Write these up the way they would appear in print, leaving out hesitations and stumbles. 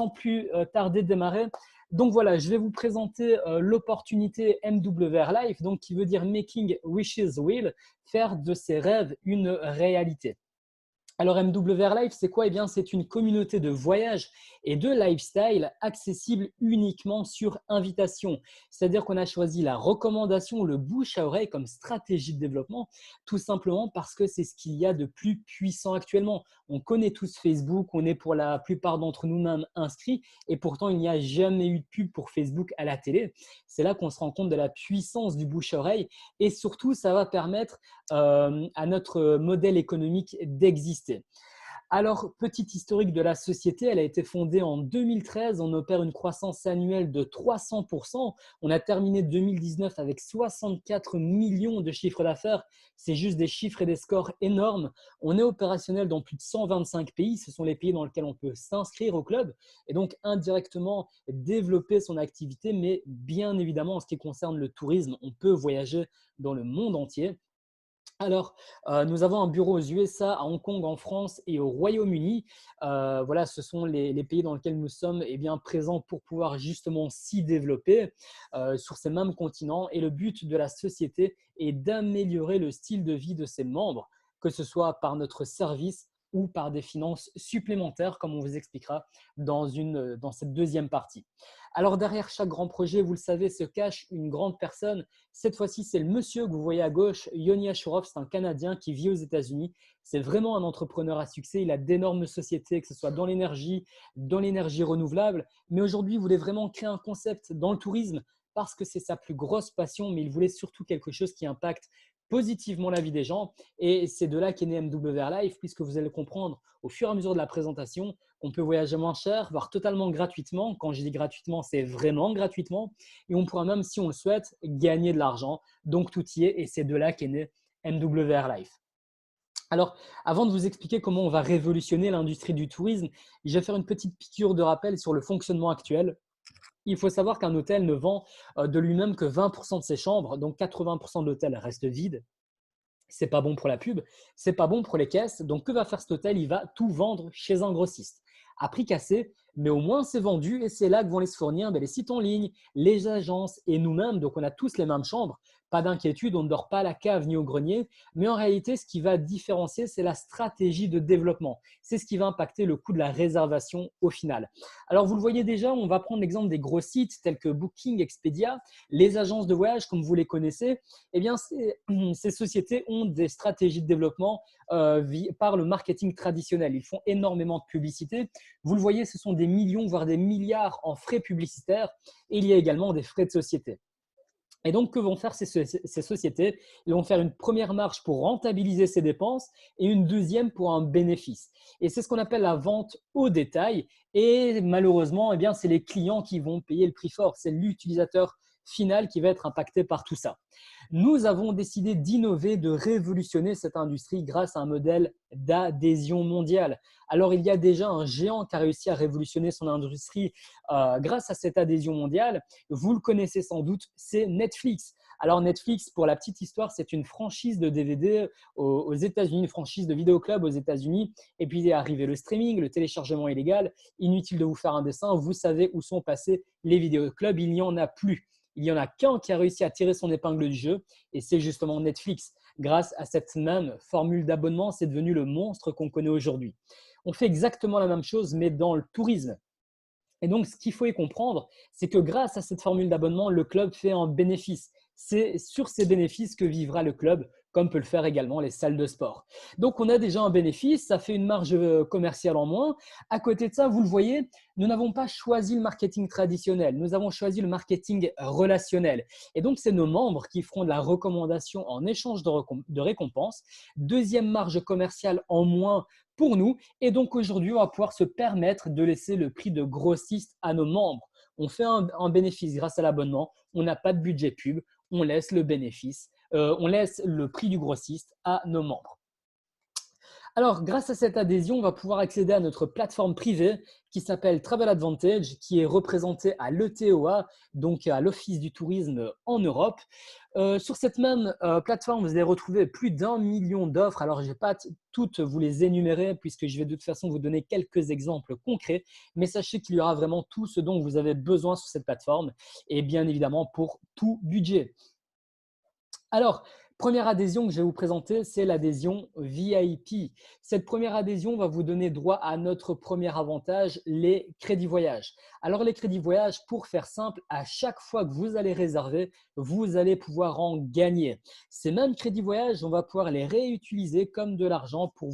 sans plus tarder démarrer. Donc voilà, je vais vous présenter l'opportunité MWR Life, donc qui veut dire Making Wishes Will, faire de ses rêves une réalité. Alors MWR Life, c'est quoi? Eh bien, c'est une communauté de voyage et de lifestyle accessible uniquement sur invitation. C'est-à-dire qu'on a choisi la recommandation, le bouche à oreille comme stratégie de développement, tout simplement parce que c'est ce qu'il y a de plus puissant actuellement. On connaît tous Facebook, on est pour la plupart d'entre nous même inscrits et pourtant il n'y a jamais eu de pub pour Facebook à la télé. C'est là qu'on se rend compte de la puissance du bouche à oreille et surtout, ça va permettre à notre modèle économique d'exister. Alors, petit historique de la société, elle a été fondée en 2013. On opère une croissance annuelle de 300%. On a terminé 2019 avec 64 millions de chiffres d'affaires. C'est juste des chiffres et des scores énormes. On est opérationnel dans plus de 125 pays. Ce sont les pays dans lesquels on peut s'inscrire au club et donc indirectement développer son activité. Mais bien évidemment, en ce qui concerne le tourisme, on peut voyager dans le monde entier. Alors, nous avons un bureau aux USA, à Hong Kong, en France et au Royaume-Uni. Voilà, ce sont les pays dans lesquels nous sommes bien, présents pour pouvoir justement s'y développer sur ces mêmes continents. Et le but de la société est d'améliorer le style de vie de ses membres, que ce soit par notre service ou par des finances supplémentaires, comme on vous expliquera dans cette deuxième partie. Alors derrière chaque grand projet, vous le savez, se cache une grande personne. Cette fois-ci, c'est le monsieur que vous voyez à gauche, Yoni Ashurov, c'est un Canadien qui vit aux États-Unis. C'est vraiment un entrepreneur à succès. Il a d'énormes sociétés, que ce soit dans l'énergie renouvelable. Mais aujourd'hui, il voulait vraiment créer un concept dans le tourisme parce que c'est sa plus grosse passion, mais il voulait surtout quelque chose qui impacte positivement la vie des gens. Et c'est de là qu'est né MWR Life, puisque vous allez le comprendre au fur et à mesure de la présentation. On peut voyager moins cher, voire totalement gratuitement. Quand je dis gratuitement, c'est vraiment gratuitement. Et on pourra même, si on le souhaite, gagner de l'argent. Donc, tout y est et c'est de là qu'est né MWR Life. Alors, avant de vous expliquer comment on va révolutionner l'industrie du tourisme, je vais faire une petite piqûre de rappel sur le fonctionnement actuel. Il faut savoir qu'un hôtel ne vend de lui-même que 20% de ses chambres, donc 80% de l'hôtel reste vide. C'est pas bon pour la pub, c'est pas bon pour les caisses. Donc, que va faire cet hôtel? Il va tout vendre chez un grossiste à prix cassé, mais au moins c'est vendu et c'est là que vont les se fournir les sites en ligne, les agences et nous-mêmes. Donc, on a tous les mêmes chambres. Pas d'inquiétude, on ne dort pas à la cave ni au grenier. Mais en réalité, ce qui va différencier, c'est la stratégie de développement. C'est ce qui va impacter le coût de la réservation au final. Alors, vous le voyez déjà, on va prendre l'exemple des gros sites tels que Booking, Expedia, les agences de voyage comme vous les connaissez. Eh bien, ces sociétés ont des stratégies de développement par le marketing traditionnel. Ils font énormément de publicité. Vous le voyez, ce sont des millions, voire des milliards en frais publicitaires. Et il y a également des frais de société. Et donc, que vont faire ces sociétés? Ils vont faire une première marche pour rentabiliser ces dépenses et une deuxième pour un bénéfice. Et c'est ce qu'on appelle la vente au détail. Et malheureusement, c'est les clients qui vont payer le prix fort. C'est l'utilisateur final qui va être impacté par tout ça. Nous avons décidé d'innover, de révolutionner cette industrie grâce à un modèle d'adhésion mondiale. Alors, il y a déjà un géant qui a réussi à révolutionner son industrie grâce à cette adhésion mondiale. Vous le connaissez sans doute, c'est Netflix. Alors, Netflix, pour la petite histoire, c'est une franchise de DVD aux États-Unis, une franchise de vidéoclub aux États-Unis. Et puis, il est arrivé le streaming, le téléchargement illégal. Inutile de vous faire un dessin, vous savez où sont passés les vidéoclubs, il n'y en a plus. Il n'y en a qu'un qui a réussi à tirer son épingle du jeu et c'est justement Netflix. Grâce à cette même formule d'abonnement, c'est devenu le monstre qu'on connaît aujourd'hui. On fait exactement la même chose, mais dans le tourisme. Et donc, ce qu'il faut y comprendre, c'est que grâce à cette formule d'abonnement, le club fait un bénéfice. C'est sur ces bénéfices que vivra le club, comme peut le faire également les salles de sport. Donc, on a déjà un bénéfice, ça fait une marge commerciale en moins. À côté de ça, vous le voyez, nous n'avons pas choisi le marketing traditionnel, nous avons choisi le marketing relationnel. Et donc, c'est nos membres qui feront de la recommandation en échange de récompenses. Deuxième marge commerciale en moins pour nous. Et donc, aujourd'hui, on va pouvoir se permettre de laisser le prix de grossiste à nos membres. On fait un bénéfice grâce à l'abonnement. On n'a pas de budget pub. On laisse le bénéfice. On laisse le prix du grossiste à nos membres. Alors, grâce à cette adhésion, on va pouvoir accéder à notre plateforme privée qui s'appelle Travel Advantage, qui est représentée à l'ETOA, donc à l'Office du tourisme en Europe. Sur cette même plateforme, vous allez retrouver plus d'1 million d'offres. Alors, je ne vais pas toutes vous les énumérer puisque je vais de toute façon vous donner quelques exemples concrets, mais sachez qu'il y aura vraiment tout ce dont vous avez besoin sur cette plateforme et bien évidemment pour tout budget. Alors, première adhésion que je vais vous présenter, c'est l'adhésion VIP. Cette première adhésion va vous donner droit à notre premier avantage, les crédits voyage. Alors, les crédits voyage, pour faire simple, à chaque fois que vous allez réserver, vous allez pouvoir en gagner. Ces mêmes crédits voyage, on va pouvoir les réutiliser comme de l'argent pour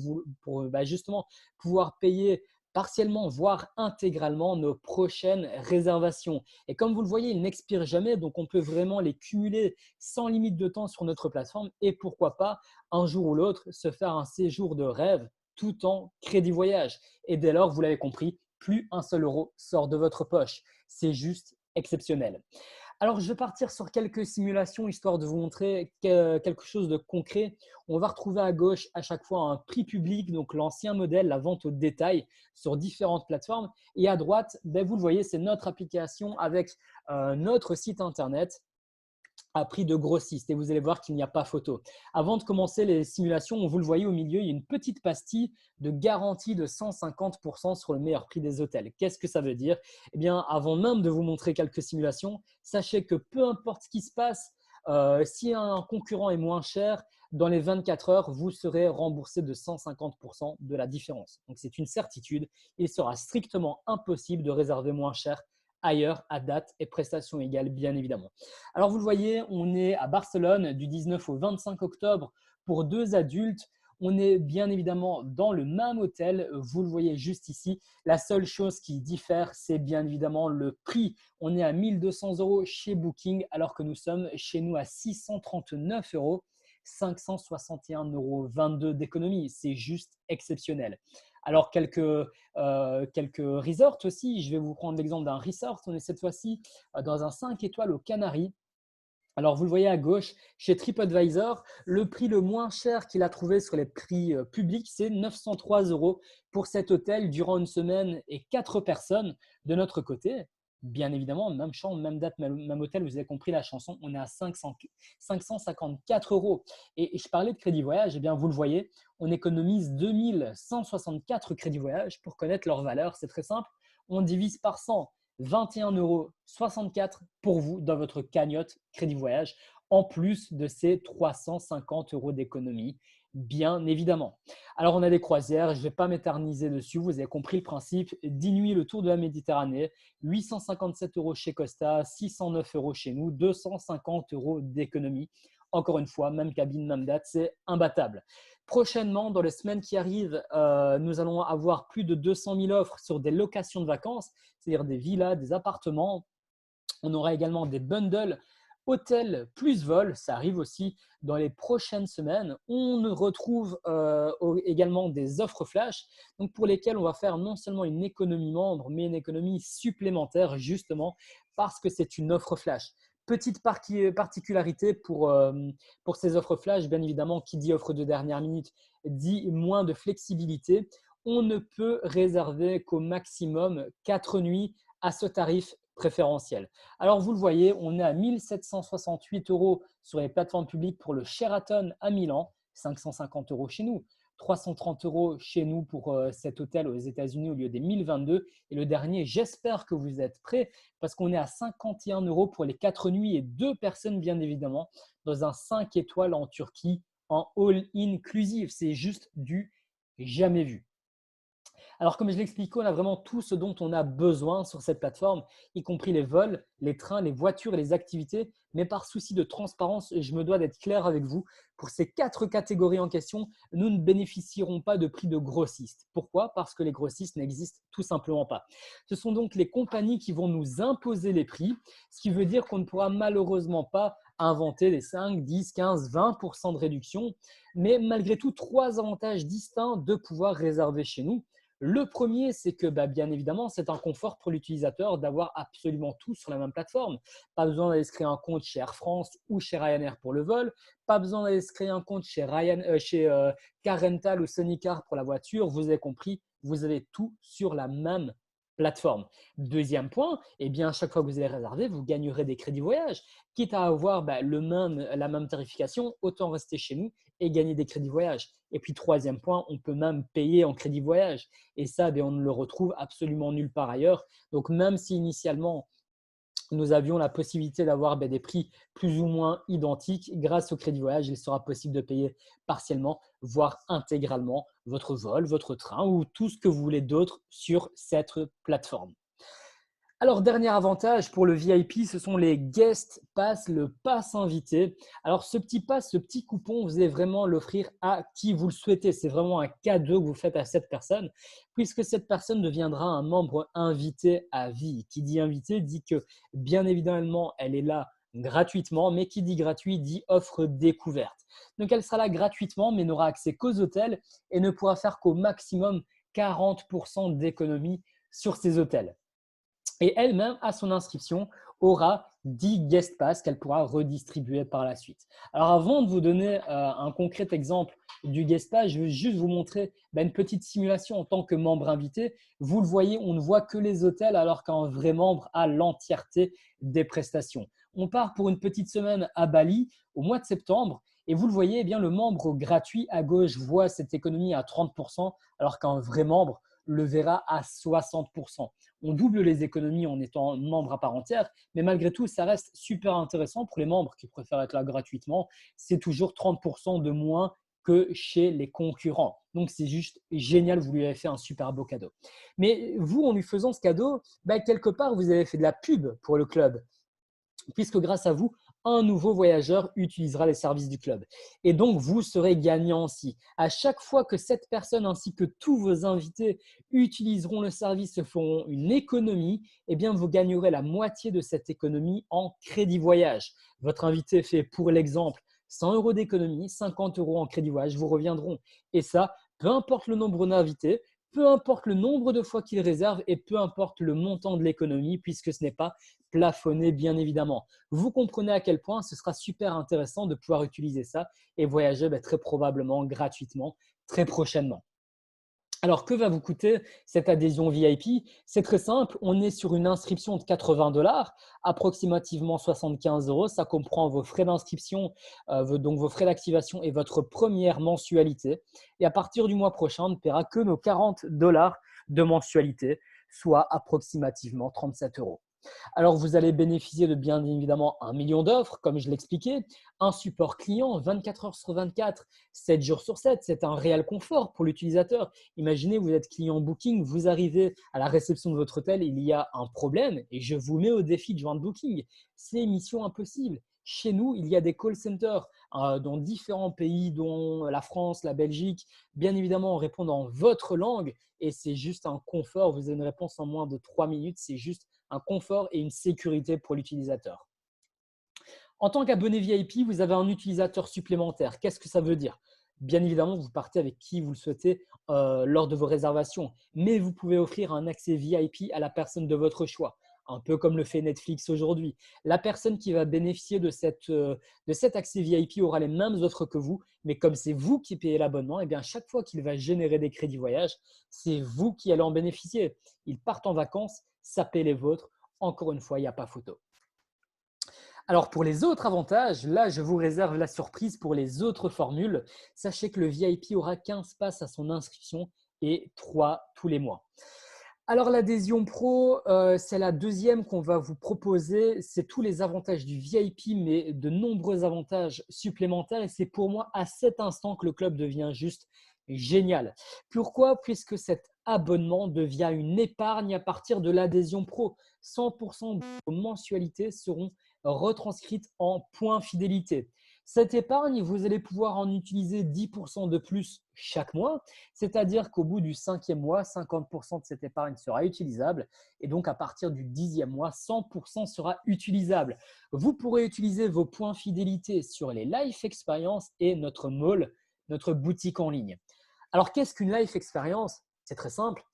justement pouvoir payer partiellement, voire intégralement nos prochaines réservations. Et comme vous le voyez, ils n'expirent jamais, donc on peut vraiment les cumuler sans limite de temps sur notre plateforme et pourquoi pas un jour ou l'autre se faire un séjour de rêve tout en crédit voyage. Et dès lors, vous l'avez compris, plus un seul euro sort de votre poche. C'est juste exceptionnel. Alors, je vais partir sur quelques simulations histoire de vous montrer quelque chose de concret. On va retrouver à gauche à chaque fois un prix public, donc l'ancien modèle, la vente au détail sur différentes plateformes. Et à droite, vous le voyez, c'est notre application avec notre site internet à prix de grossiste et vous allez voir qu'il n'y a pas photo. Avant de commencer les simulations, vous le voyez au milieu, il y a une petite pastille de garantie de 150% sur le meilleur prix des hôtels. Qu'est-ce que ça veut dire? Eh bien, avant même de vous montrer quelques simulations, sachez que peu importe ce qui se passe, si un concurrent est moins cher, dans les 24 heures, vous serez remboursé de 150% de la différence. Donc, c'est une certitude. Il sera strictement impossible de réserver moins cher ailleurs à date et prestations égales, bien évidemment. Alors, vous le voyez, on est à Barcelone du 19 au 25 octobre pour 2 adultes. On est bien évidemment dans le même hôtel, vous le voyez juste ici. La seule chose qui diffère, c'est bien évidemment le prix. On est à 1 200 € chez Booking alors que nous sommes chez nous à 639 €, 561,22 € d'économie. C'est juste exceptionnel. Alors, quelques resorts aussi. Je vais vous prendre l'exemple d'un resort. On est cette fois-ci dans un 5 étoiles aux Canaries. Alors, vous le voyez à gauche, chez TripAdvisor, le prix le moins cher qu'il a trouvé sur les prix publics, c'est 903 € pour cet hôtel durant une semaine et 4 personnes de notre côté. Bien évidemment, même chambre, même date, même hôtel, vous avez compris la chanson, on est à 554 €. Et je parlais de crédit voyage, eh bien, vous le voyez, on économise 2164 crédits voyage pour connaître leur valeur. C'est très simple, on divise par 100. 21,64 € pour vous dans votre cagnotte Crédit Voyage, en plus de ces 350 € d'économie, bien évidemment. Alors, on a des croisières, je ne vais pas m'éterniser dessus, vous avez compris le principe. 10 nuits le tour de la Méditerranée, 857 € chez Costa, 609 € chez nous, 250 € d'économie. Encore une fois, même cabine, même date, c'est imbattable. Prochainement, dans les semaines qui arrivent, nous allons avoir plus de 200 000 offres sur des locations de vacances, c'est-à-dire des villas, des appartements. On aura également des bundles hôtel plus vol, ça arrive aussi dans les prochaines semaines. On retrouve également des offres flash, donc pour lesquelles on va faire non seulement une économie membre, mais une économie supplémentaire justement parce que c'est une offre flash. Petite particularité pour ces offres flash, bien évidemment, qui dit offre de dernière minute dit moins de flexibilité. On ne peut réserver qu'au maximum 4 nuits à ce tarif préférentiel. Alors, vous le voyez, on est à 1 768 € sur les plateformes publiques pour le Sheraton à Milan, 550 € chez nous, 330 € chez nous pour cet hôtel aux États-Unis au lieu des 1022. Et le dernier, j'espère que vous êtes prêts parce qu'on est à 51 € pour les 4 nuits et 2 personnes, bien évidemment, dans un 5 étoiles en Turquie en all-inclusive. C'est juste du jamais vu. Alors, comme je l'expliquais, on a vraiment tout ce dont on a besoin sur cette plateforme, y compris les vols, les trains, les voitures et les activités. Mais par souci de transparence, je me dois d'être clair avec vous. Pour ces 4 catégories en question, nous ne bénéficierons pas de prix de grossistes. Pourquoi? Parce que les grossistes n'existent tout simplement pas. Ce sont donc les compagnies qui vont nous imposer les prix, ce qui veut dire qu'on ne pourra malheureusement pas inventer les 5, 10, 15, 20% de réduction. Mais malgré tout, 3 avantages distincts de pouvoir réserver chez nous. Le premier, c'est que bien évidemment, c'est un confort pour l'utilisateur d'avoir absolument tout sur la même plateforme. Pas besoin d'aller se créer un compte chez Air France ou chez Ryanair pour le vol. Pas besoin d'aller se créer un compte chez Car Rental ou Sonicar pour la voiture. Vous avez compris, vous avez tout sur la même plateforme. Deuxième point, eh bien, à chaque fois que vous allez réserver, vous gagnerez des crédits voyage. Quitte à avoir la même tarification, autant rester chez nous et gagner des crédits voyage. Et puis, troisième point, on peut même payer en crédit voyage. Et ça, on ne le retrouve absolument nulle part ailleurs. Donc, même si initialement, nous avions la possibilité d'avoir des prix plus ou moins identiques, grâce au crédit voyage, il sera possible de payer partiellement, voire intégralement votre vol, votre train ou tout ce que vous voulez d'autre sur cette plateforme. Alors, dernier avantage pour le VIP, ce sont les guest pass, le pass invité. Alors, ce petit pass, ce petit coupon, vous allez vraiment l'offrir à qui vous le souhaitez. C'est vraiment un cadeau que vous faites à cette personne, puisque cette personne deviendra un membre invité à vie. Qui dit invité dit que, bien évidemment, elle est là gratuitement, mais qui dit gratuit dit offre découverte. Donc, elle sera là gratuitement, mais n'aura accès qu'aux hôtels et ne pourra faire qu'au maximum 40% d'économie sur ces hôtels. Et elle-même, à son inscription, aura 10 guest pass qu'elle pourra redistribuer par la suite. Alors, avant de vous donner un concret exemple du guest pass, je vais juste vous montrer une petite simulation en tant que membre invité. Vous le voyez, on ne voit que les hôtels alors qu'un vrai membre a l'entièreté des prestations. On part pour une petite semaine à Bali au mois de septembre. Et vous le voyez, eh bien, le membre gratuit à gauche voit cette économie à 30%, alors qu'un vrai membre le verra à 60%. On double les économies en étant membre à part entière, mais malgré tout, ça reste super intéressant pour les membres qui préfèrent être là gratuitement. C'est toujours 30% de moins que chez les concurrents. Donc, c'est juste génial, vous lui avez fait un super beau cadeau. Mais vous, en lui faisant ce cadeau, quelque part, vous avez fait de la pub pour le club, puisque grâce à vous, un nouveau voyageur utilisera les services du club. Et donc, vous serez gagnant aussi. À chaque fois que cette personne ainsi que tous vos invités utiliseront le service et feront une économie, eh bien, vous gagnerez la moitié de cette économie en crédit voyage. Votre invité fait, pour l'exemple, 100 € d'économie, 50 € en crédit voyage vous reviendront. Et ça, peu importe le nombre d'invités, peu importe le nombre de fois qu'ils réservent et peu importe le montant de l'économie, puisque ce n'est pas plafonné, bien évidemment. Vous comprenez à quel point ce sera super intéressant de pouvoir utiliser ça et voyager très probablement gratuitement très prochainement. Alors, que va vous coûter cette adhésion VIP? C'est très simple, on est sur une inscription de 80 $, approximativement 75 €. Ça comprend vos frais d'inscription, donc vos frais d'activation et votre première mensualité. Et à partir du mois prochain, on ne paiera que nos 40 $ de mensualité, soit approximativement 37 €. Alors, vous allez bénéficier de bien évidemment 1 million d'offres, comme je l'expliquais, un support client 24 heures sur 24, 7 jours sur 7. C'est un réel confort pour l'utilisateur. Imaginez, vous êtes client Booking, vous arrivez à la réception de votre hôtel, il y a un problème et je vous mets au défi de joindre Booking. C'est mission impossible. Chez nous, il y a des call centers dans différents pays, dont la France, la Belgique. Bien évidemment, on répond dans votre langue et c'est juste un confort. Vous avez une réponse en moins de 3 minutes. C'est juste un confort et une sécurité pour l'utilisateur. En tant qu'abonné VIP, vous avez un utilisateur supplémentaire. Qu'est-ce que ça veut dire? Bien évidemment, vous partez avec qui vous le souhaitez lors de vos réservations, mais vous pouvez offrir un accès VIP à la personne de votre choix, un peu comme le fait Netflix aujourd'hui. La personne qui va bénéficier de cet accès VIP aura les mêmes offres que vous, mais comme c'est vous qui payez l'abonnement, eh bien, chaque fois qu'il va générer des crédits voyage, c'est vous qui allez en bénéficier. Ils partent en vacances, ça paie les vôtres. Encore une fois, il n'y a pas photo. Alors pour les autres avantages, là je vous réserve la surprise pour les autres formules. Sachez que le VIP aura 15 passes à son inscription et 3 tous les mois. Alors l'adhésion pro, c'est la deuxième qu'on va vous proposer. C'est tous les avantages du VIP, mais de nombreux avantages supplémentaires. Et c'est pour moi à cet instant que le club devient juste génial. Pourquoi? Puisque cet abonnement devient une épargne à partir de l'adhésion pro. 100% de vos mensualités seront retranscrites en points fidélité. Cette épargne, vous allez pouvoir en utiliser 10% de plus chaque mois, c'est-à-dire qu'au bout du 5e mois, 50% de cette épargne sera utilisable et donc à partir du 10e mois, 100% sera utilisable. Vous pourrez utiliser vos points fidélité sur les Life Experience et notre mall, notre boutique en ligne. Alors, qu'est-ce qu'une Life Experience? C'est très simple.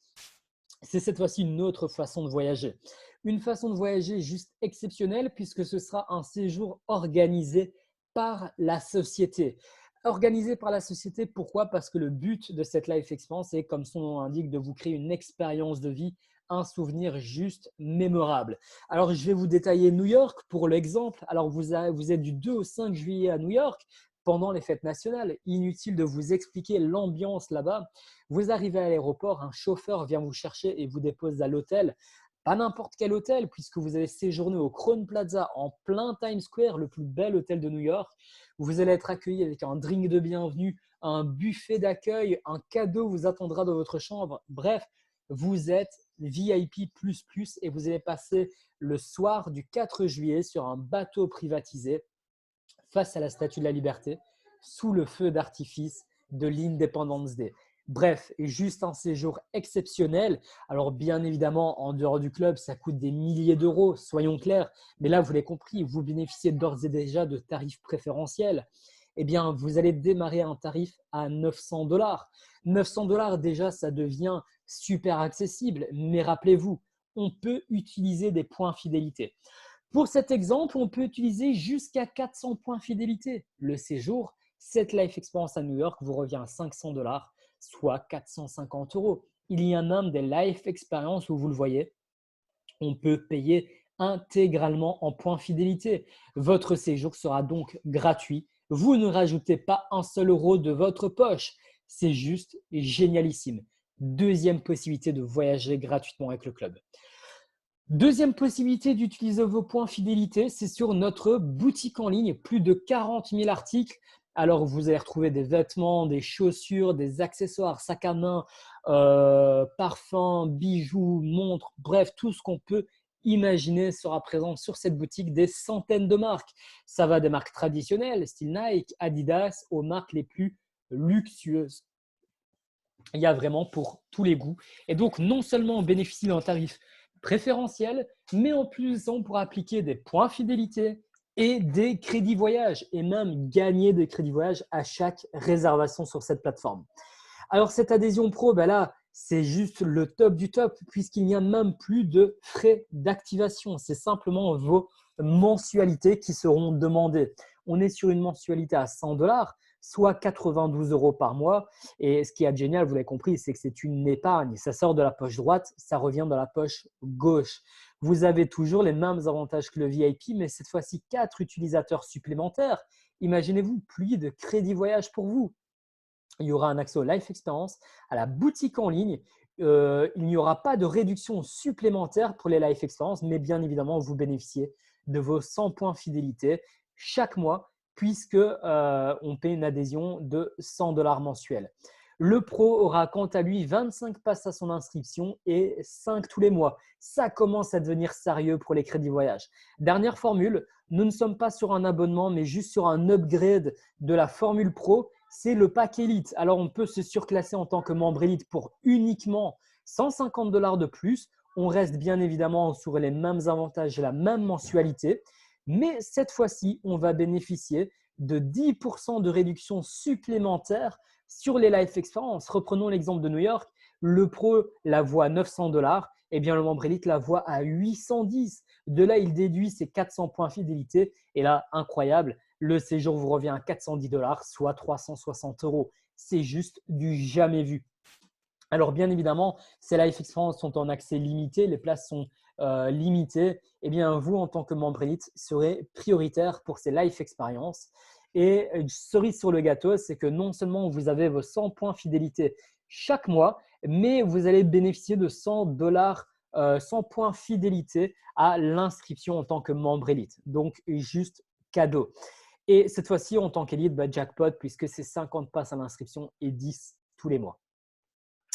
C'est cette fois-ci une autre façon de voyager. Une façon de voyager juste exceptionnelle puisque ce sera un séjour organisé par la société. Organisé par la société, pourquoi? Parce que le but de cette life experience est, comme son nom l'indique, de vous créer une expérience de vie, un souvenir juste mémorable. Alors, je vais vous détailler New York pour l'exemple. Alors, vous êtes du 2 au 5 juillet à New York pendant les fêtes nationales. Inutile de vous expliquer l'ambiance là-bas. Vous arrivez à l'aéroport, un chauffeur vient vous chercher et vous dépose à l'hôtel. Pas n'importe quel hôtel, puisque vous allez séjourner au Crowne Plaza en plein Times Square, le plus bel hôtel de New York. Vous allez être accueilli avec un drink de bienvenue, un buffet d'accueil, un cadeau vous attendra dans votre chambre. Bref, vous êtes VIP++ et vous allez passer le soir du 4 juillet sur un bateau privatisé face à la Statue de la Liberté, sous le feu d'artifice de l'Independence Day. Bref, juste un séjour exceptionnel. Alors bien évidemment, en dehors du club, ça coûte des milliers d'euros, soyons clairs. Mais là, vous l'avez compris, vous bénéficiez d'ores et déjà de tarifs préférentiels. Eh bien, vous allez démarrer un tarif à 900 dollars. 900 dollars, déjà, ça devient super accessible. Mais rappelez-vous, on peut utiliser des points fidélité. Pour cet exemple, on peut utiliser jusqu'à 400 points fidélité. Le séjour, cette Life Experience à New York vous revient à 500 dollars, soit 450 euros. Il y a même des Life Experience où vous le voyez, on peut payer intégralement en points fidélité. Votre séjour sera donc gratuit. Vous ne rajoutez pas un seul euro de votre poche. C'est juste génialissime. Deuxième possibilité de voyager gratuitement avec le club. Deuxième possibilité d'utiliser vos points fidélité, c'est sur notre boutique en ligne. Plus de 40 000 articles. Alors, vous allez retrouver des vêtements, des chaussures, des accessoires, sacs à main, parfums, bijoux, montres, bref, tout ce qu'on peut imaginer sera présent sur cette boutique. Des centaines de marques. Ça va des marques traditionnelles, style Nike, Adidas, aux marques les plus luxueuses. Il y a vraiment pour tous les goûts. Et donc, non seulement on bénéficie d'un tarif préférentiel, mais en plus, on pourra appliquer des points fidélité et des crédits voyage et même gagner des crédits voyage à chaque réservation sur cette plateforme. Alors, cette adhésion pro, ben là, c'est juste le top du top puisqu'il n'y a même plus de frais d'activation. C'est simplement vos mensualités qui seront demandées. On est sur une mensualité à 100 dollars, soit 92 euros par mois. Et ce qui est génial, vous l'avez compris, c'est que c'est une épargne. Ça sort de la poche droite, ça revient dans la poche gauche. Vous avez toujours les mêmes avantages que le VIP, mais cette fois-ci, 4 utilisateurs supplémentaires. Imaginez-vous, plus de crédit voyage pour vous. Il y aura un accès au Life Experience, à la boutique en ligne. Il n'y aura pas de réduction supplémentaire pour les Life Experience, mais bien évidemment, vous bénéficiez de vos 100 points fidélité chaque mois puisque on paie une adhésion de 100 dollars mensuels. Le pro aura quant à lui 25 passes à son inscription et 5 tous les mois. Ça commence à devenir sérieux pour les crédits voyage. Dernière formule, nous ne sommes pas sur un abonnement, mais juste sur un upgrade de la formule pro. C'est le pack Elite. Alors, on peut se surclasser en tant que membre Elite pour uniquement 150 dollars de plus. On reste bien évidemment sur les mêmes avantages et la même mensualité. Mais cette fois-ci, on va bénéficier de 10% de réduction supplémentaire sur les Life Experience. Reprenons l'exemple de New York. Le pro la voit à 900 dollars. Eh bien, le membre Elite la voit à 810. De là, il déduit ses 400 points fidélité. Et là, incroyable, le séjour vous revient à 410 dollars, soit 360 euros. C'est juste du jamais vu. Alors, bien évidemment, ces Life Experience sont en accès limité, les places sont limitées. Eh bien, vous, en tant que membre Elite, serez prioritaire pour ces Life Experience. Et cerise sur le gâteau, c'est que non seulement vous avez vos 100 points fidélité chaque mois, mais vous allez bénéficier de 100 dollars, 100 points fidélité à l'inscription en tant que membre Elite. Donc, juste cadeau. Et cette fois-ci, en tant qu'élite, jackpot, puisque c'est 50 passes à l'inscription et 10 tous les mois.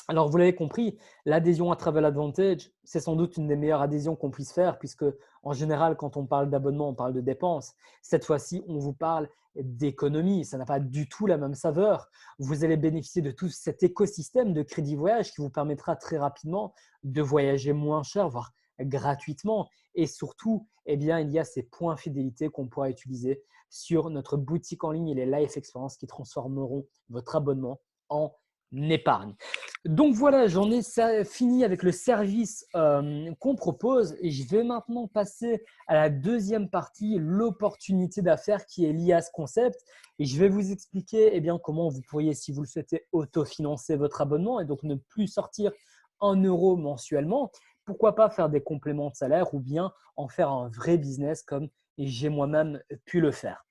Alors, vous l'avez compris, l'adhésion à Travel Advantage, c'est sans doute une des meilleures adhésions qu'on puisse faire puisque, en général, quand on parle d'abonnement, on parle de dépenses. Cette fois-ci, on vous parle d'économie. Ça n'a pas du tout la même saveur. Vous allez bénéficier de tout cet écosystème de crédit voyage qui vous permettra très rapidement de voyager moins cher, voire gratuitement. Et surtout, eh bien, il y a ces points fidélité qu'on pourra utiliser sur notre boutique en ligne et les Life Experience qui transformeront votre abonnement en épargne. Donc voilà, j'en ai fini avec le service qu'on propose et je vais maintenant passer à la deuxième partie, l'opportunité d'affaires qui est liée à ce concept. Et je vais vous expliquer eh bien, comment vous pourriez, si vous le souhaitez, autofinancer votre abonnement et donc ne plus sortir 1 € mensuellement. Pourquoi pas faire des compléments de salaire ou bien en faire un vrai business comme j'ai moi-même pu le faire.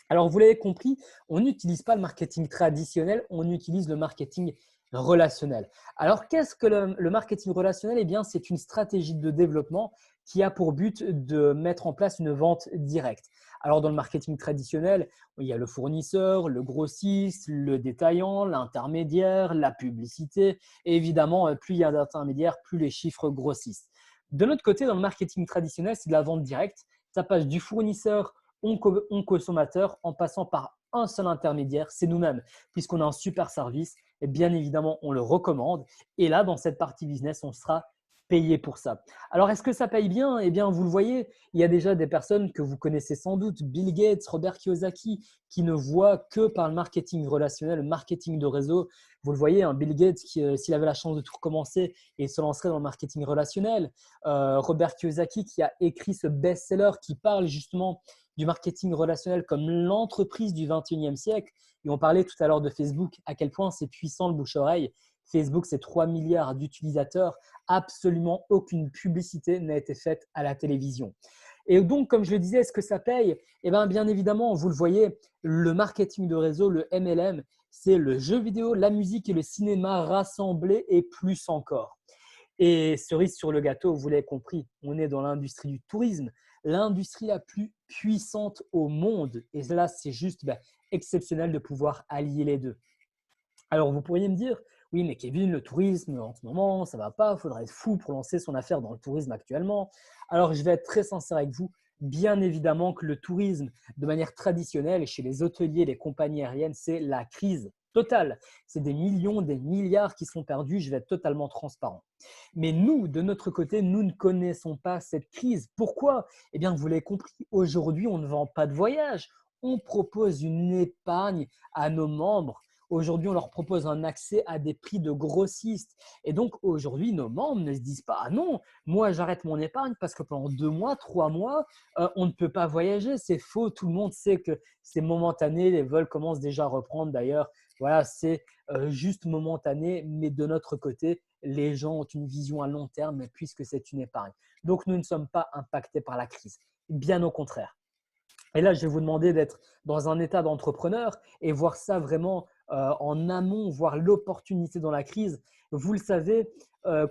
Alors, vous l'avez compris, on n'utilise pas le marketing traditionnel, on utilise le marketing relationnel. Alors, qu'est-ce que le marketing relationnel? Eh bien, c'est une stratégie de développement qui a pour but de mettre en place une vente directe. Alors, dans le marketing traditionnel, il y a le fournisseur, le grossiste, le détaillant, l'intermédiaire, la publicité. Et évidemment, plus il y a d'intermédiaires, plus les chiffres grossissent. De notre côté, dans le marketing traditionnel, c'est de la vente directe. Ça passe du fournisseur on consommateur en passant par un seul intermédiaire, c'est nous-mêmes, puisqu'on a un super service et bien évidemment, on le recommande. Et là, dans cette partie business, on sera payé pour ça. Alors, est-ce que ça paye bien? Eh bien, vous le voyez, il y a déjà des personnes que vous connaissez sans doute, Bill Gates, Robert Kiyosaki, qui ne voient que par le marketing relationnel, le marketing de réseau. Vous le voyez, hein, Bill Gates, s'il avait la chance de tout recommencer, il se lancerait dans le marketing relationnel. Robert Kiyosaki, qui a écrit ce best-seller qui parle justement du marketing relationnel comme l'entreprise du 21e siècle. Et on parlait tout à l'heure de Facebook, à quel point c'est puissant le bouche-oreille. Facebook, c'est 3 milliards d'utilisateurs. Absolument aucune publicité n'a été faite à la télévision. Et donc, comme je le disais, est-ce que ça paye? Eh bien évidemment, vous le voyez, le marketing de réseau, le MLM, c'est le jeu vidéo, la musique et le cinéma rassemblés et plus encore. Et cerise sur le gâteau, vous l'avez compris, on est dans l'industrie du tourisme, l'industrie la plus puissante au monde. Et là, c'est juste exceptionnel de pouvoir allier les deux. Alors, vous pourriez me dire, oui, mais Kevin, le tourisme, en ce moment, ça ne va pas, il faudrait être fou pour lancer son affaire dans le tourisme actuellement. Alors, je vais être très sincère avec vous. Bien évidemment que le tourisme, de manière traditionnelle, chez les hôteliers, les compagnies aériennes, c'est la crise totale. C'est des millions, des milliards qui sont perdus. Je vais être totalement transparent. Mais nous, de notre côté, nous ne connaissons pas cette crise. Pourquoi? Eh bien, vous l'avez compris, aujourd'hui, on ne vend pas de voyage. On propose une épargne à nos membres. Aujourd'hui, on leur propose un accès à des prix de grossistes. Et donc, aujourd'hui, nos membres ne se disent pas « Ah non, moi, j'arrête mon épargne parce que pendant 2 mois, 3 mois, on ne peut pas voyager. » C'est faux. Tout le monde sait que c'est momentané. Les vols commencent déjà à reprendre. D'ailleurs, voilà, c'est juste momentané. Mais de notre côté, les gens ont une vision à long terme puisque c'est une épargne. Donc, nous ne sommes pas impactés par la crise. Bien au contraire. Et là, je vais vous demander d'être dans un état d'entrepreneur et voir ça vraiment en amont, voir l'opportunité dans la crise. Vous le savez,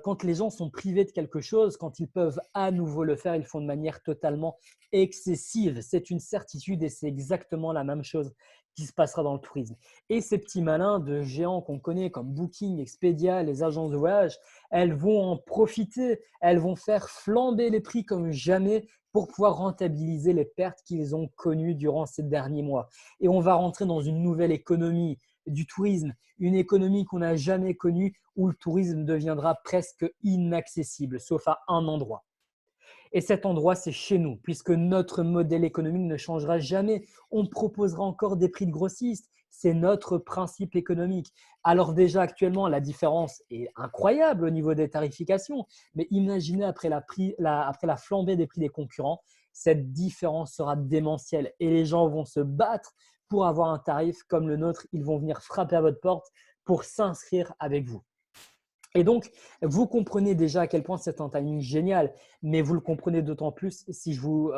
quand les gens sont privés de quelque chose, quand ils peuvent à nouveau le faire, ils font de manière totalement excessive. C'est une certitude et c'est exactement la même chose qui se passera dans le tourisme. Et ces petits malins de géants qu'on connaît comme Booking, Expedia, les agences de voyage, elles vont en profiter, elles vont faire flamber les prix comme jamais pour pouvoir rentabiliser les pertes qu'ils ont connues durant ces derniers mois. Et on va rentrer dans une nouvelle économie du tourisme, une économie qu'on n'a jamais connue où le tourisme deviendra presque inaccessible, sauf à un endroit. Et cet endroit, c'est chez nous, puisque notre modèle économique ne changera jamais. On proposera encore des prix de grossistes. C'est notre principe économique. Alors déjà, actuellement, la différence est incroyable au niveau des tarifications. Mais imaginez après la flambée des prix des concurrents, cette différence sera démentielle. Et les gens vont se battre pour avoir un tarif comme le nôtre. Ils vont venir frapper à votre porte pour s'inscrire avec vous. Et donc, vous comprenez déjà à quel point c'est un timing génial, mais vous le comprenez d'autant plus si je vous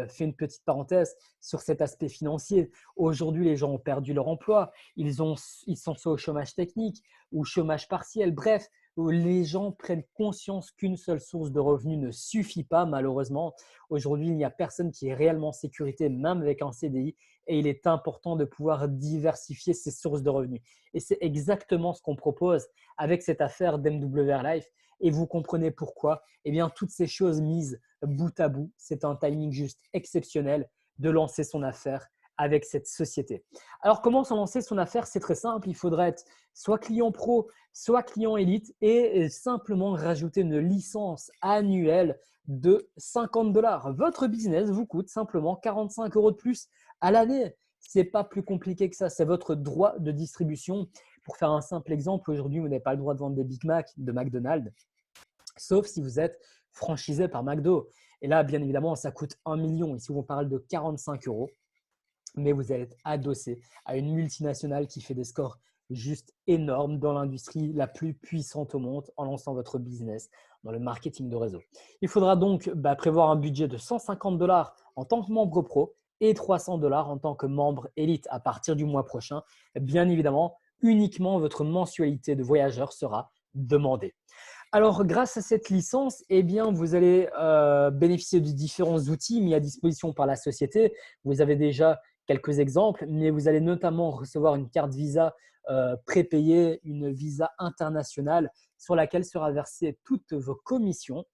fais une petite parenthèse sur cet aspect financier. Aujourd'hui, les gens ont perdu leur emploi, ils sont soit au chômage technique ou chômage partiel. Bref, les gens prennent conscience qu'une seule source de revenus ne suffit pas, malheureusement. Aujourd'hui, il n'y a personne qui est réellement en sécurité, même avec un CDI, et il est important de pouvoir diversifier ses sources de revenus. Et c'est exactement ce qu'on propose avec cette affaire d'MWR Life. Et vous comprenez pourquoi. Eh bien, toutes ces choses mises bout à bout, c'est un timing juste exceptionnel de lancer son affaire avec cette société. Alors, comment se lancer son affaire? C'est très simple. Il faudrait être soit client pro, soit client élite et simplement rajouter une licence annuelle de 50 $. Votre business vous coûte simplement 45 € de plus à l'année. Ce n'est pas plus compliqué que ça. C'est votre droit de distribution Pour faire un simple exemple, aujourd'hui, vous n'avez pas le droit de vendre des Big Mac de McDonald's, sauf si vous êtes franchisé par McDo. Et là, bien évidemment, ça coûte 1 million. Ici, on parle de 45 euros, mais vous allez être adossé à une multinationale qui fait des scores juste énormes dans l'industrie la plus puissante au monde en lançant votre business dans le marketing de réseau. Il faudra donc prévoir un budget de 150 dollars en tant que membre pro et 300 dollars en tant que membre élite à partir du mois prochain. Bien évidemment, uniquement votre mensualité de voyageur sera demandée. Alors, grâce à cette licence, eh bien, vous allez bénéficier de différents outils mis à disposition par la société. Vous avez déjà quelques exemples, mais vous allez notamment recevoir une carte Visa prépayée, une Visa internationale sur laquelle sera versée toutes vos commissions.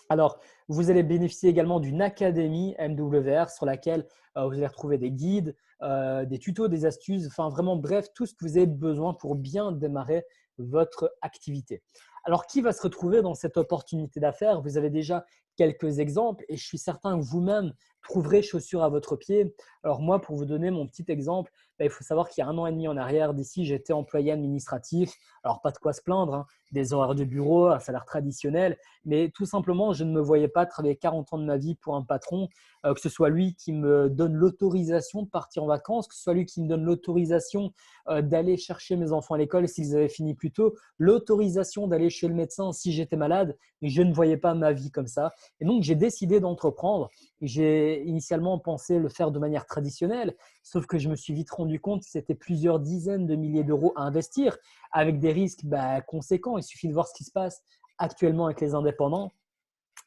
Alors, vous allez bénéficier également d'une académie MWR sur laquelle vous allez retrouver des guides, des tutos, des astuces, enfin vraiment bref, tout ce que vous avez besoin pour bien démarrer votre activité. Alors, qui va se retrouver dans cette opportunité d'affaires? Vous avez déjà quelques exemples et je suis certain que vous-même trouverez chaussures à votre pied. Alors moi, pour vous donner mon petit exemple, il faut savoir qu'il y a 1 an et demi en arrière d'ici, j'étais employé administratif. Alors, pas de quoi se plaindre, hein, des horaires de bureau, un salaire traditionnel, mais tout simplement, je ne me voyais pas travailler 40 ans de ma vie pour un patron, que ce soit lui qui me donne l'autorisation de partir en vacances, que ce soit lui qui me donne l'autorisation d'aller chercher mes enfants à l'école s'ils avaient fini plus tôt, l'autorisation d'aller chez le médecin si j'étais malade, mais je ne voyais pas ma vie comme ça. Et donc, j'ai décidé d'entreprendre. J'ai initialement pensé le faire de manière traditionnelle, sauf que je me suis vite rendu compte que c'était plusieurs dizaines de milliers d'euros à investir avec des risques conséquents. Il suffit de voir ce qui se passe actuellement avec les indépendants.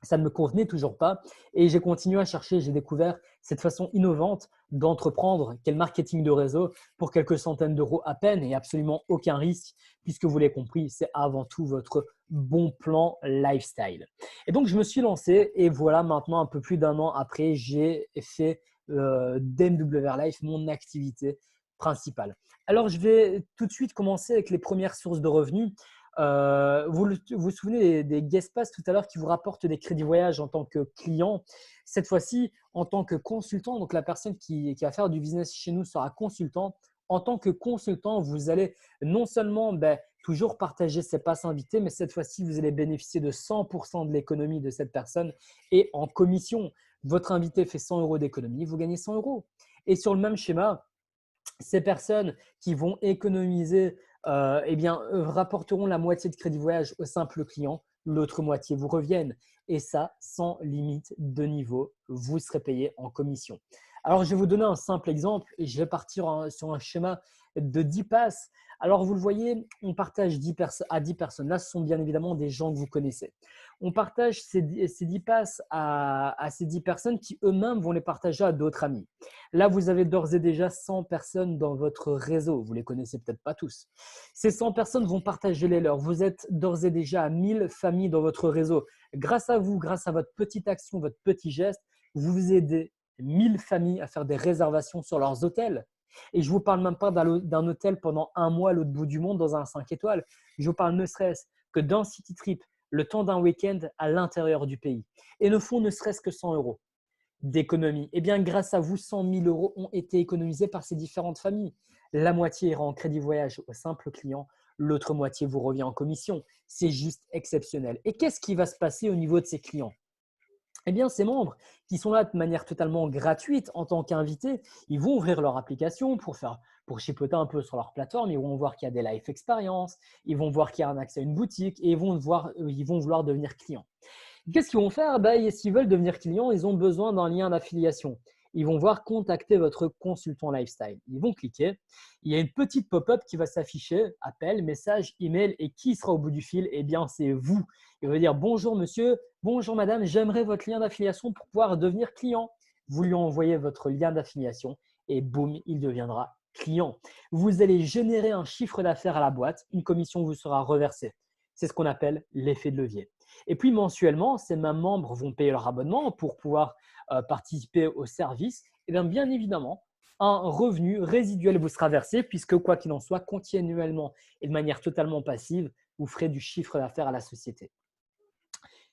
Ça ne me convenait toujours pas et j'ai continué à chercher. J'ai découvert cette façon innovante d'entreprendre qu'est le marketing de réseau pour quelques centaines d'euros à peine et absolument aucun risque puisque vous l'avez compris, c'est avant tout votre bon plan lifestyle. Et donc, je me suis lancé et voilà maintenant un peu plus d'1 an après, j'ai fait d'MWR Life mon activité principale. Alors, je vais tout de suite commencer avec les premières sources de revenus. Vous vous souvenez des guest pass tout à l'heure qui vous rapportent des crédits voyage en tant que client. Cette fois-ci, en tant que consultant, donc la personne qui va faire du business chez nous sera consultant. En tant que consultant, vous allez non seulement toujours partager ses passes invités, mais cette fois-ci, vous allez bénéficier de 100% de l'économie de cette personne. Et en commission, votre invité fait 100 euros d'économie, vous gagnez 100 euros. Et sur le même schéma, ces personnes qui vont économiser rapporteront la moitié de crédit voyage au simple client, l'autre moitié vous reviennent. Et ça, sans limite de niveau, vous serez payé en commission. Alors, je vais vous donner un simple exemple et je vais partir sur un schéma de 10 passes. Alors, vous le voyez, on partage 10 à 10 personnes. Là, ce sont bien évidemment des gens que vous connaissez. On partage ces 10 passes à ces 10 personnes qui eux-mêmes vont les partager à d'autres amis. Là, vous avez d'ores et déjà 100 personnes dans votre réseau. Vous ne les connaissez peut-être pas tous. Ces 100 personnes vont partager les leurs. Vous êtes d'ores et déjà à 1000 familles dans votre réseau. Grâce à vous, grâce à votre petite action, votre petit geste, vous aidez 1000 familles à faire des réservations sur leurs hôtels. Et je ne vous parle même pas d'un hôtel pendant 1 mois à l'autre bout du monde dans un 5 étoiles. Je vous parle ne serait-ce que d'un city trip, le temps d'un week-end à l'intérieur du pays. Et ne font ne serait-ce que 100 euros d'économie. Eh bien, grâce à vous, 100 000 euros ont été économisés par ces différentes familles. La moitié ira en crédit voyage au simple client, l'autre moitié vous revient en commission. C'est juste exceptionnel. Et qu'est-ce qui va se passer au niveau de ces clients? Eh bien, ces membres qui sont là de manière totalement gratuite en tant qu'invités, ils vont ouvrir leur application pour chipoter un peu sur leur plateforme. Ils vont voir qu'il y a des live expériences, ils vont voir qu'il y a un accès à une boutique et ils vont vouloir devenir clients. Qu'est-ce qu'ils vont faire? S'ils veulent devenir clients, ils ont besoin d'un lien d'affiliation. Ils vont voir contacter votre consultant lifestyle. Ils vont cliquer. Il y a une petite pop-up qui va s'afficher, appel, message, email et qui sera au bout du fil? Eh bien, c'est vous. Il va dire bonjour monsieur, bonjour madame, j'aimerais votre lien d'affiliation pour pouvoir devenir client. Vous lui envoyez votre lien d'affiliation et boum, il deviendra client. Vous allez générer un chiffre d'affaires à la boîte, une commission vous sera reversée. C'est ce qu'on appelle l'effet de levier. Et puis mensuellement, ces mêmes membres vont payer leur abonnement pour pouvoir participer au service. Et bien évidemment, un revenu résiduel vous sera versé puisque quoi qu'il en soit, continuellement et de manière totalement passive, vous ferez du chiffre d'affaires à la société.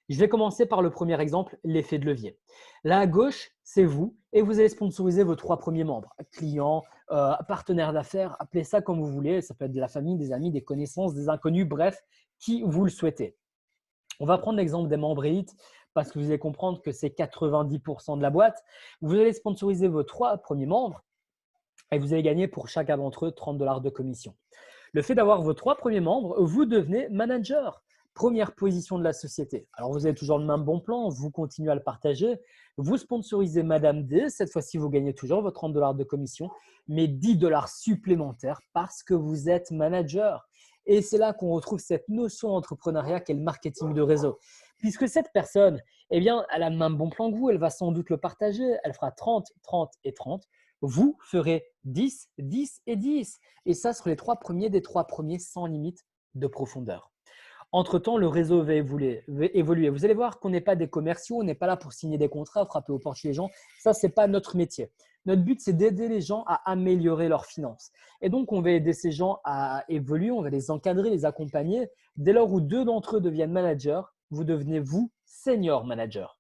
Je vais commencer par le premier exemple, l'effet de levier. Là à gauche, c'est vous et vous allez sponsoriser vos 3 premiers membres, clients, partenaires d'affaires, appelez ça comme vous voulez. Ça peut être de la famille, des amis, des connaissances, des inconnus, bref, qui vous le souhaitez. On va prendre l'exemple des membres élites parce que vous allez comprendre que c'est 90% de la boîte. Vous allez sponsoriser vos 3 premiers membres et vous allez gagner pour chacun d'entre eux 30 $ de commission. Le fait d'avoir vos 3 premiers membres, vous devenez manager, première position de la société. Alors, vous avez toujours le même bon plan, vous continuez à le partager. Vous sponsorisez Madame D, cette fois-ci, vous gagnez toujours vos 30 $ de commission, mais 10 $ supplémentaires parce que vous êtes manager. Et c'est là qu'on retrouve cette notion d'entrepreneuriat qu'est le marketing de réseau. Puisque cette personne, eh bien, elle a le même bon plan que vous, elle va sans doute le partager, elle fera 30, 30 et 30. Vous ferez 10, 10 et 10. Et ça sur les 3 premiers des 3 premiers sans limite de profondeur. Entre-temps, le réseau va évoluer. Vous allez voir qu'on n'est pas des commerciaux, on n'est pas là pour signer des contrats, frapper aux portes chez les gens. Ça, ce n'est pas notre métier. Notre but, c'est d'aider les gens à améliorer leurs finances. Et donc, on va aider ces gens à évoluer, on va les encadrer, les accompagner. Dès lors où 2 d'entre eux deviennent managers, vous devenez, vous, senior manager.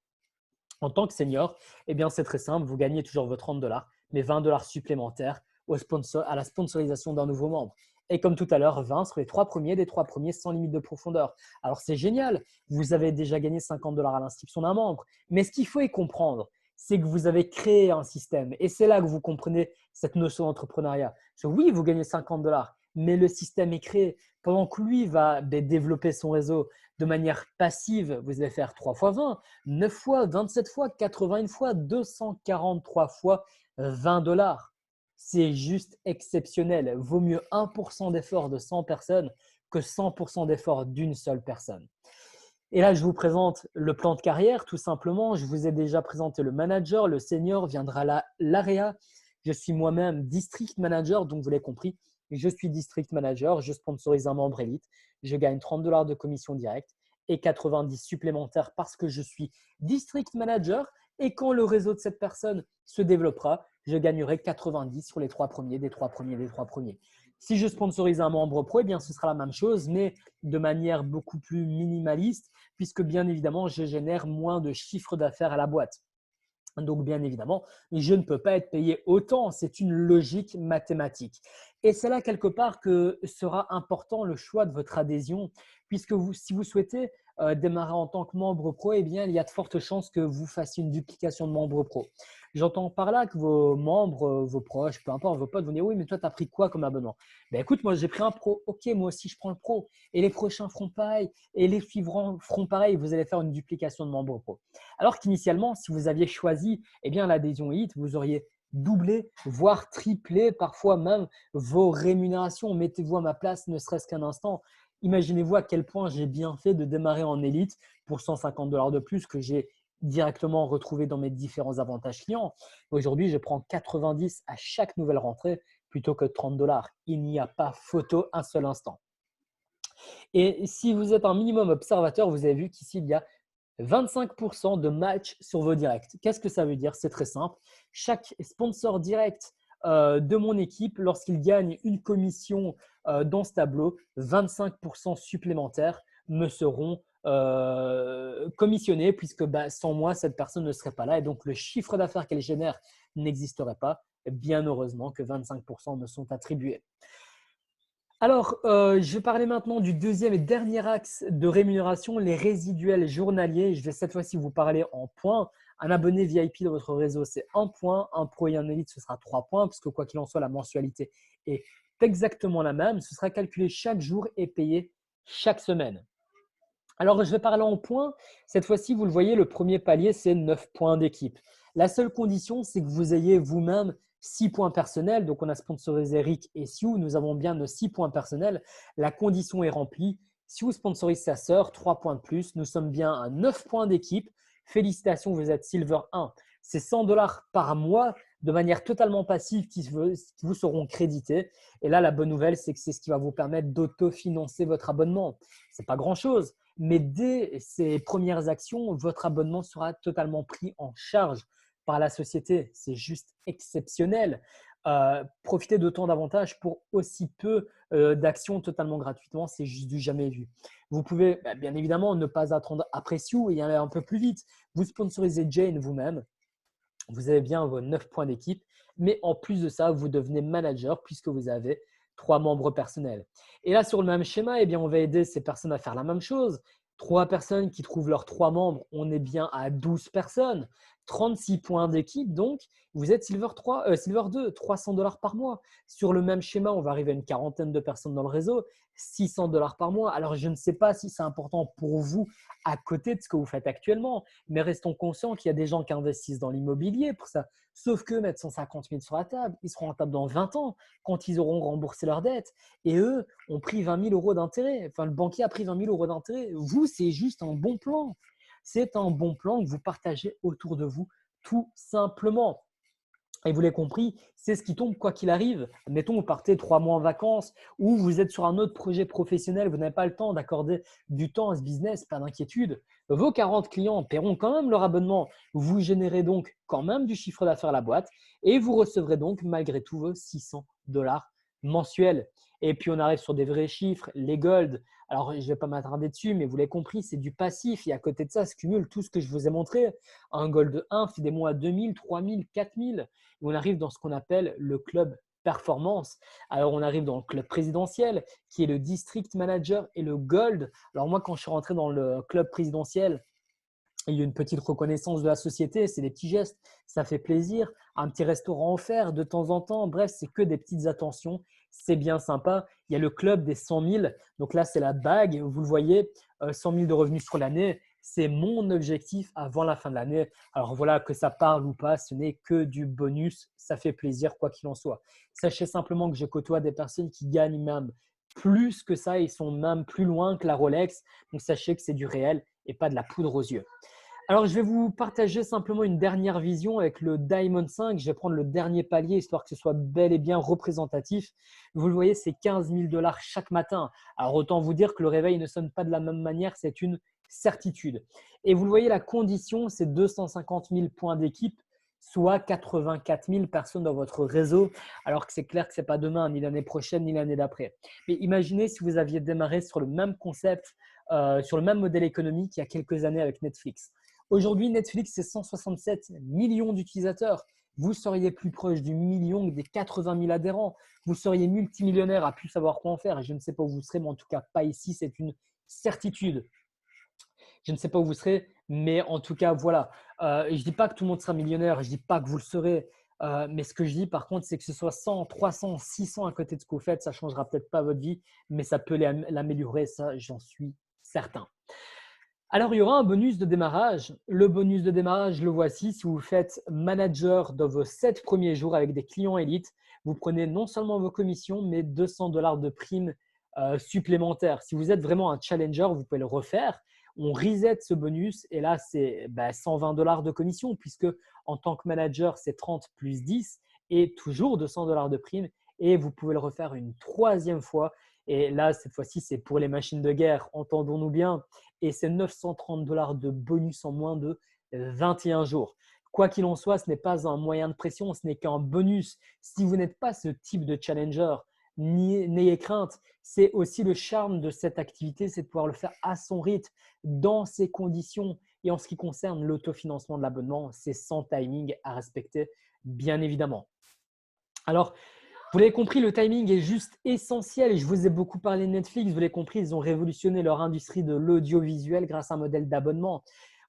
En tant que senior, eh bien, c'est très simple, vous gagnez toujours vos 30 $, mais 20 $ supplémentaires à la sponsorisation d'un nouveau membre. Et comme tout à l'heure, 20 sur les 3 premiers des 3 premiers sans limite de profondeur. Alors, c'est génial, vous avez déjà gagné 50 $ à l'inscription d'un membre. Mais ce qu'il faut y comprendre, c'est que vous avez créé un système. Et c'est là que vous comprenez cette notion d'entrepreneuriat. Oui, vous gagnez 50 $, mais le système est créé. Pendant que lui va développer son réseau de manière passive, vous allez faire 3 fois 20, 9 fois, 27 fois, 81 fois, 243 fois 20 $. C'est juste exceptionnel. Vaut mieux 1% d'effort de 100 personnes que 100% d'effort d'une seule personne. Et là, je vous présente le plan de carrière, tout simplement. Je vous ai déjà présenté le manager, le senior viendra l'AREA. Je suis moi-même district manager, donc vous l'avez compris, je suis district manager, je sponsorise un membre élite, je gagne 30 $ de commission directe et 90 supplémentaires parce que je suis district manager. Et quand le réseau de cette personne se développera, je gagnerai 90 sur les 3 premiers, des 3 premiers, des 3 premiers. Si je sponsorise un membre pro, eh bien, ce sera la même chose, mais de manière beaucoup plus minimaliste, puisque bien évidemment, je génère moins de chiffre d'affaires à la boîte. Donc, bien évidemment, je ne peux pas être payé autant. C'est une logique mathématique. Et c'est là, quelque part, que sera important le choix de votre adhésion, puisque si vous souhaitez démarrer en tant que membre pro, eh bien, il y a de fortes chances que vous fassiez une duplication de membre pro. J'entends par là que vos membres, vos proches, peu importe, vos potes vont dire « Oui, mais toi, tu as pris quoi comme abonnement ?» Ben, écoute, moi, j'ai pris un pro. Ok, moi aussi, je prends le pro. Et les prochains feront pareil. Et les suivants feront pareil. Vous allez faire une duplication de membre pro. Alors qu'initialement, si vous aviez choisi eh bien, l'adhésion élite, vous auriez doublé, voire triplé parfois même vos rémunérations. Mettez-vous à ma place, ne serait-ce qu'un instant. Imaginez-vous à quel point j'ai bien fait de démarrer en élite pour 150 $ de plus que j'ai directement retrouvé dans mes différents avantages clients. Aujourd'hui, je prends 90 à chaque nouvelle rentrée plutôt que 30 $. Il n'y a pas photo un seul instant. Et si vous êtes un minimum observateur, vous avez vu qu'ici, il y a 25% de match sur vos directs. Qu'est-ce que ça veut dire? C'est très simple. Chaque sponsor direct de mon équipe, lorsqu'il gagne une commission dans ce tableau, 25% supplémentaires me seront commissionnés puisque sans moi, cette personne ne serait pas là et donc le chiffre d'affaires qu'elle génère n'existerait pas. Bien heureusement que 25% me sont attribués. Alors, je vais parler maintenant du deuxième et dernier axe de rémunération, les résiduels journaliers. Je vais cette fois-ci vous parler en points. Un abonné VIP dans votre réseau, c'est 1 point. Un pro et un élite, ce sera 3 points, puisque quoi qu'il en soit, la mensualité est exactement la même. Ce sera calculé chaque jour et payé chaque semaine. Alors, je vais parler en points. Cette fois-ci, vous le voyez, le premier palier, c'est 9 points d'équipe. La seule condition, c'est que vous ayez vous-même 6 points personnels. Donc, on a sponsorisé Rick et Sioux. Nous avons bien nos 6 points personnels. La condition est remplie. Si vous sponsorisez sa sœur, 3 points de plus. Nous sommes bien à 9 points d'équipe. Félicitations, vous êtes Silver 1. C'est 100 $ par mois de manière totalement passive qui vous seront crédités. Et là, la bonne nouvelle, c'est que c'est ce qui va vous permettre d'autofinancer votre abonnement. Ce n'est pas grand-chose. Mais dès ces premières actions, votre abonnement sera totalement pris en charge par la société. C'est juste exceptionnel. Profiter d'autant d'avantages pour aussi peu d'actions totalement gratuitement, c'est juste du jamais vu. Vous pouvez bien évidemment ne pas attendre après Sioux et y aller un peu plus vite. Vous sponsorisez Jane vous-même. Vous avez bien vos 9 points d'équipe, mais en plus de ça, vous devenez manager puisque vous avez 3 membres personnels. Et là, sur le même schéma, eh bien, on va aider ces personnes à faire la même chose. 3 personnes qui trouvent leurs 3 membres, on est bien à 12 personnes. 36 points d'équipe, donc vous êtes Silver 3, Silver 2, $300 par mois. Sur le même schéma, on va arriver à une quarantaine de personnes dans le réseau, $600 par mois. Alors, je ne sais pas si c'est important pour vous à côté de ce que vous faites actuellement, mais restons conscients qu'il y a des gens qui investissent dans l'immobilier pour ça. Sauf que mettre 150 000 sur la table, ils seront rentables dans 20 ans quand ils auront remboursé leurs dettes. Et eux ont pris 20 000 euros d'intérêt. Enfin, le banquier a pris 20 000 euros d'intérêt. Vous, c'est juste un bon plan. C'est un bon plan que vous partagez autour de vous, tout simplement. Et vous l'avez compris, c'est ce qui tombe quoi qu'il arrive. Admettons, vous partez 3 mois en vacances ou vous êtes sur un autre projet professionnel, vous n'avez pas le temps d'accorder du temps à ce business, pas d'inquiétude. Vos 40 clients paieront quand même leur abonnement. Vous générez donc quand même du chiffre d'affaires à la boîte et vous recevrez donc malgré tout vos $600 mensuels. Et puis, on arrive sur des vrais chiffres, les gold. Alors, je ne vais pas m'attarder dessus, mais vous l'avez compris, c'est du passif. Et à côté de ça, se cumule tout ce que je vous ai montré. Un gold 1 fait des mois à 2 000, 3 000, 4 000. Et on arrive dans ce qu'on appelle le club performance. Alors, on arrive dans le club présidentiel qui est le district manager et le gold. Alors, moi, quand je suis rentré dans le club présidentiel, il y a une petite reconnaissance de la société, c'est des petits gestes, ça fait plaisir. Un petit restaurant offert de temps en temps, bref, c'est que des petites attentions, c'est bien sympa. Il y a le club des 100 000, donc là, c'est la bague, vous le voyez, 100 000 de revenus sur l'année. C'est mon objectif avant la fin de l'année. Alors voilà, que ça parle ou pas, ce n'est que du bonus, ça fait plaisir quoi qu'il en soit. Sachez simplement que je côtoie des personnes qui gagnent même plus que ça, ils sont même plus loin que la Rolex. Donc sachez que c'est du réel et pas de la poudre aux yeux. Alors, je vais vous partager simplement une dernière vision avec le Diamond 5. Je vais prendre le dernier palier histoire que ce soit bel et bien représentatif. Vous le voyez, c'est 15 000 $ chaque matin. Alors, autant vous dire que le réveil ne sonne pas de la même manière, c'est une certitude. Et vous le voyez, la condition, c'est 250 000 points d'équipe, soit 84 000 personnes dans votre réseau, alors que c'est clair que ce n'est pas demain, ni l'année prochaine, ni l'année d'après. Mais imaginez si vous aviez démarré sur le même concept, sur le même modèle économique il y a quelques années avec Netflix. Aujourd'hui, Netflix, c'est 167 millions d'utilisateurs. Vous seriez plus proche du million que des 80 000 adhérents. Vous seriez multimillionnaire à plus savoir quoi en faire. Je ne sais pas où vous serez, mais en tout cas, pas ici, c'est une certitude. Je ne sais pas où vous serez, mais en tout cas, voilà. Je ne dis pas que tout le monde sera millionnaire, je ne dis pas que vous le serez. Mais ce que je dis, par contre, c'est que ce soit 100, 300, 600 à côté de ce que vous faites, ça ne changera peut-être pas votre vie, mais ça peut l'améliorer, ça, j'en suis certain. Alors, il y aura un bonus de démarrage. Le bonus de démarrage, le voici. Si vous faites manager dans vos 7 premiers jours avec des clients élites, vous prenez non seulement vos commissions, mais $200 de primes supplémentaires. Si vous êtes vraiment un challenger, vous pouvez le refaire. On reset ce bonus et là, c'est $120 de commission puisque en tant que manager, c'est 30 plus 10 et toujours $200 de primes. Et vous pouvez le refaire une troisième fois. Et là, cette fois-ci, c'est pour les machines de guerre, entendons-nous bien. Et c'est $930 de bonus en moins de 21 jours. Quoi qu'il en soit, ce n'est pas un moyen de pression, ce n'est qu'un bonus. Si vous n'êtes pas ce type de challenger, n'ayez crainte. C'est aussi le charme de cette activité, c'est de pouvoir le faire à son rythme, dans ses conditions. Et en ce qui concerne l'autofinancement de l'abonnement, c'est sans timing à respecter, bien évidemment. Alors, vous l'avez compris, le timing est juste essentiel et je vous ai beaucoup parlé de Netflix. Vous l'avez compris, ils ont révolutionné leur industrie de l'audiovisuel grâce à un modèle d'abonnement.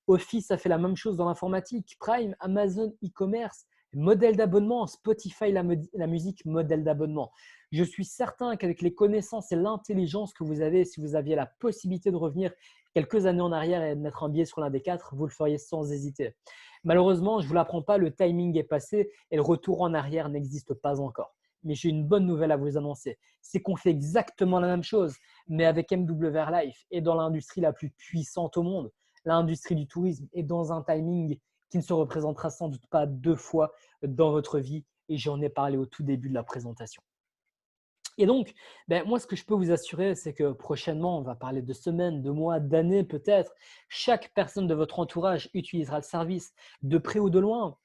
Office a fait la même chose dans l'informatique. Prime, Amazon, e-commerce, modèle d'abonnement. Spotify, la musique, modèle d'abonnement. Je suis certain qu'avec les connaissances et l'intelligence que vous avez, si vous aviez la possibilité de revenir quelques années en arrière et de mettre un billet sur l'un des quatre, vous le feriez sans hésiter. Malheureusement, je ne vous l'apprends pas, le timing est passé et le retour en arrière n'existe pas encore. Mais j'ai une bonne nouvelle à vous annoncer. C'est qu'on fait exactement la même chose, mais avec MWR Life et dans l'industrie la plus puissante au monde. L'industrie du tourisme est dans un timing qui ne se représentera sans doute pas 2 fois dans votre vie et j'en ai parlé au tout début de la présentation. Et donc, moi, ce que je peux vous assurer, c'est que prochainement, on va parler de semaines, de mois, d'années peut-être. Chaque personne de votre entourage utilisera le service de près ou de loin.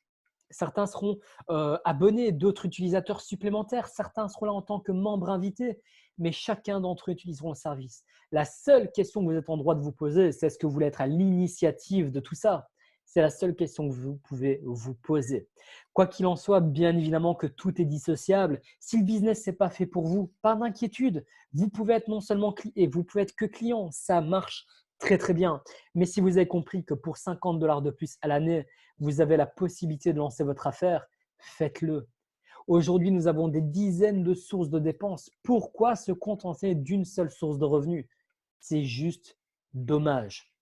certains seront abonnés, d'autres utilisateurs supplémentaires, certains seront là en tant que membres invités, mais chacun d'entre eux utiliseront le service. La seule question que vous êtes en droit de vous poser, c'est est-ce que vous voulez être à l'initiative de tout ça? C'est la seule question que vous pouvez vous poser. Quoi qu'il en soit, bien évidemment que tout est dissociable. Si le business n'est pas fait pour vous, pas d'inquiétude. Vous pouvez être non seulement client et vous pouvez être que client. Ça marche très très bien. Mais si vous avez compris que pour 50 dollars de plus à l'année, vous avez la possibilité de lancer votre affaire, faites-le. Aujourd'hui, nous avons des dizaines de sources de dépenses. Pourquoi se contenter d'une seule source de revenus? C'est juste dommage.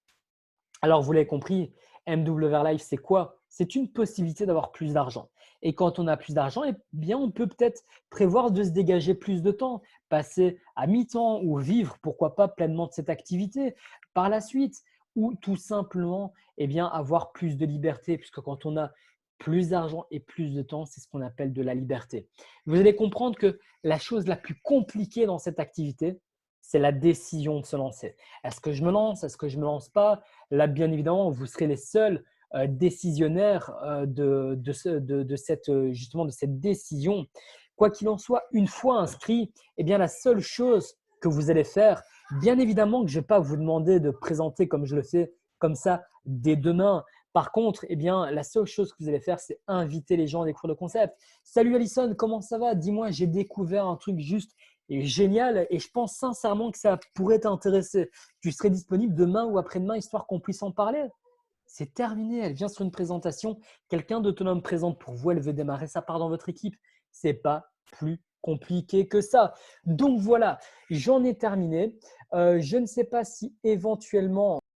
Alors, vous l'avez compris, MWR Life, c'est quoi? C'est une possibilité d'avoir plus d'argent. Et quand on a plus d'argent, eh bien, on peut peut-être prévoir de se dégager plus de temps, passer à mi-temps ou vivre, pourquoi pas, pleinement de cette activité par la suite, ou tout simplement eh bien, avoir plus de liberté, puisque quand on a plus d'argent et plus de temps, c'est ce qu'on appelle de la liberté. Vous allez comprendre que la chose la plus compliquée dans cette activité, c'est la décision de se lancer. Est-ce que je me lance? Est-ce que je ne me lance pas? Là, bien évidemment, vous serez les seuls décisionnaires justement de cette décision. Quoi qu'il en soit, une fois inscrit, eh bien, la seule chose que vous allez faire, bien évidemment que je ne vais pas vous demander de présenter comme je le fais comme ça dès demain. Par contre, eh bien, la seule chose que vous allez faire, c'est inviter les gens à découvrir le concept. Salut Alison, comment ça va? Dis-moi, j'ai découvert un truc juste et génial et je pense sincèrement que ça pourrait t'intéresser. Tu serais disponible demain ou après-demain histoire qu'on puisse en parler? C'est terminé. Elle vient sur une présentation. Quelqu'un d'autonome présente pour vous. Elle veut démarrer. Ça part dans votre équipe. C'est pas plus compliqué que ça. Donc voilà, j'en ai terminé. Je ne sais pas si éventuellement